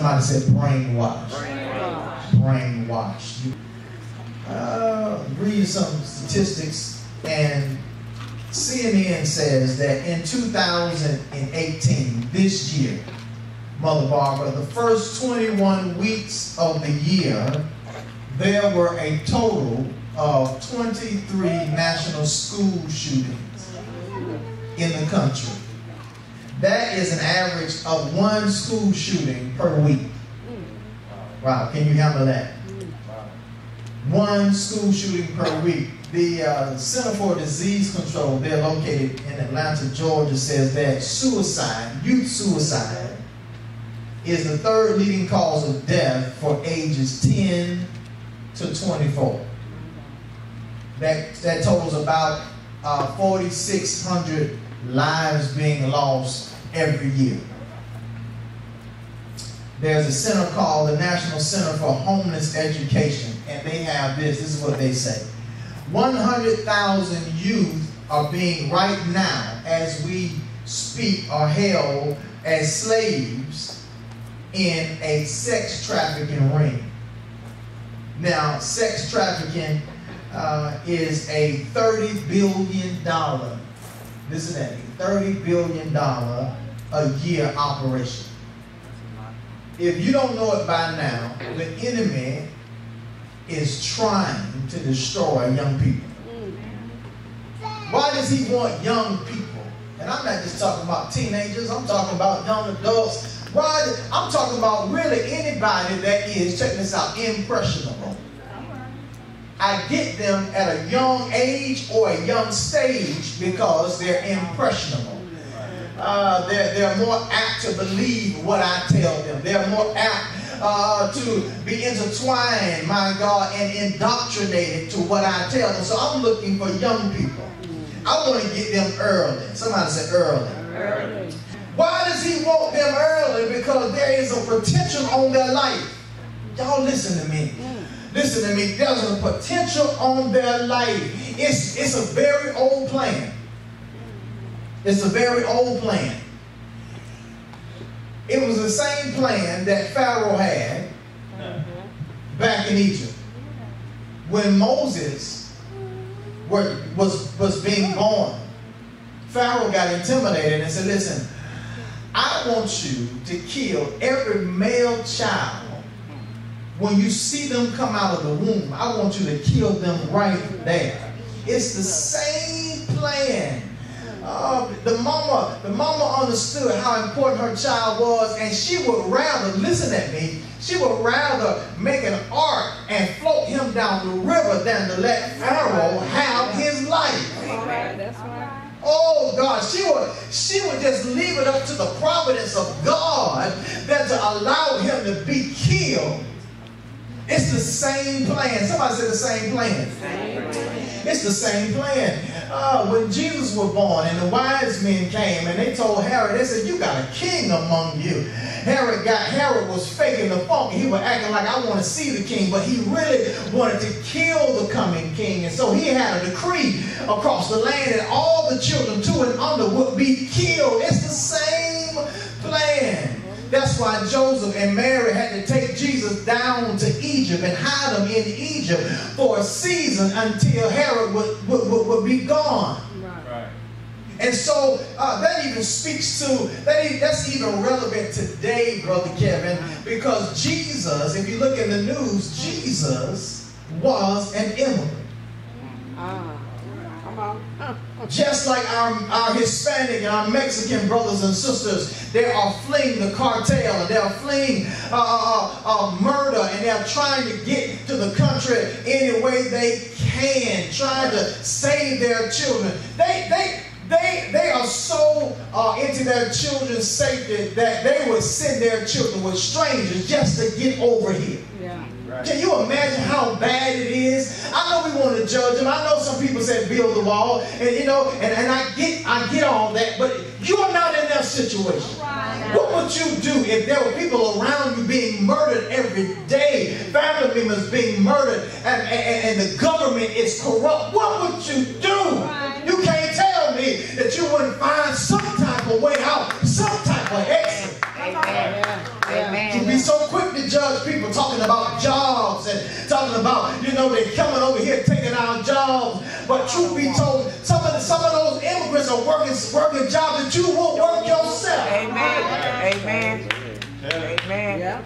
Somebody said brainwashed. Brainwashed. Read some statistics, and CNN says that in 2018, this year, Mother Barbara, the first 21 weeks of the year, there were a total of 23 national school shootings in the country. That is an average of 1 school shooting per week. Wow, can you handle that? 1 school shooting per week. The Center for Disease Control, they're located in Atlanta, Georgia, says that suicide, youth suicide, is the 3rd leading cause of death for ages 10 to 24. That totals about 4,600 lives being lost every year. There's a center called the National Center for Homeless Education, and they have this. This is what they say. 100,000 youth are being right now, as we speak, are held as slaves in a sex trafficking ring. Now, sex trafficking is a $30 billion, listen to that, $30 billion a year operation. If you don't know it by now, the enemy is trying to destroy young people. Why does he want young people? And I'm not just talking about teenagers, I'm talking about young adults. Why? I'm talking about really anybody that is, check this out, impressionable. I get them at a young age or a young stage because they're impressionable. They're more apt to believe what I tell them. They're more apt to be intertwined, my God, and indoctrinated to what I tell them. So I'm looking for young people. I want to get them early. Somebody say early. Why does he want them early? Because there is a potential on their life. Y'all listen to me. Listen to me. There's a potential on their life. It's a very old plan. It's a very old plan. It was the same plan that Pharaoh had back in Egypt. When Moses was being born, Pharaoh got intimidated and said, listen, I want you to kill every male child. When you see them come out of the womb, I want you to kill them right there. It's the same plan. The mama understood how important her child was, and she would rather, listen at me, she would rather make an ark and float him down the river than to let Pharaoh have his life. That's right. Oh God, she would just leave it up to the providence of God than to allow him to be killed. It's the same plan. Somebody said the same plan. It's the same plan. When Jesus was born and the wise men came and they told Herod, they said, you got a king among you. Herod was faking the funk. He was acting like, I want to see the king, but he really wanted to kill the coming king. And so he had a decree across the land that all the children 2 and under would be killed. It's the same plan. That's why Joseph and Mary had to take Jesus down to Egypt and hide him in Egypt for a season until Herod would be gone. Right. And so that even speaks to, that's even relevant today, Brother Kevin, because Jesus, if you look in the news, Jesus was an immigrant. Just like our Hispanic and our Mexican brothers and sisters, they are fleeing the cartel, and they are fleeing murder, and they are trying to get to the country any way they can, trying to save their children. They are so into their children's safety that they would send their children with strangers just to get over here. Yeah. Right. Can you imagine how bad it is? I know we want to judge them. I know some people said build the wall, and you know, and I get all that, but you're not in that situation. Right. What would you do if there were people around you being murdered every day, family members being murdered, and the government is corrupt? What would you do? Right. You can't tell me that you wouldn't find some type of way out, some type of exit. Amen. Amen. To be so about jobs and talking about, you know, they're coming over here taking our jobs. But truth be told, some of those immigrants are working jobs that you won't work yourself. Amen. Amen. Amen. Yeah.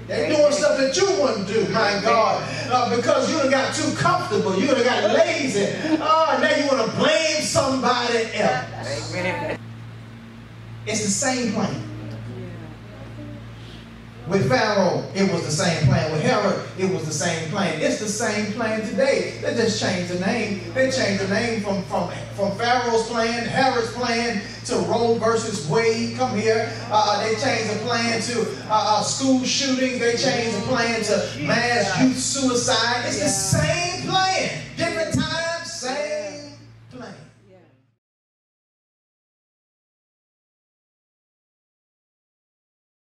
They're doing stuff that you wouldn't do, my God, because you done got too comfortable. You done got lazy. Now you want to blame somebody else. Amen. It's the same plan. With Pharaoh, it was the same plan. With Herod, it was the same plan. It's the same plan today. They just changed the name. They changed the name from Pharaoh's plan, Herod's plan, to Roe versus Wade. Come here. They changed the plan to school shootings. They changed the plan to mass youth suicide. It's the same plan. Different times.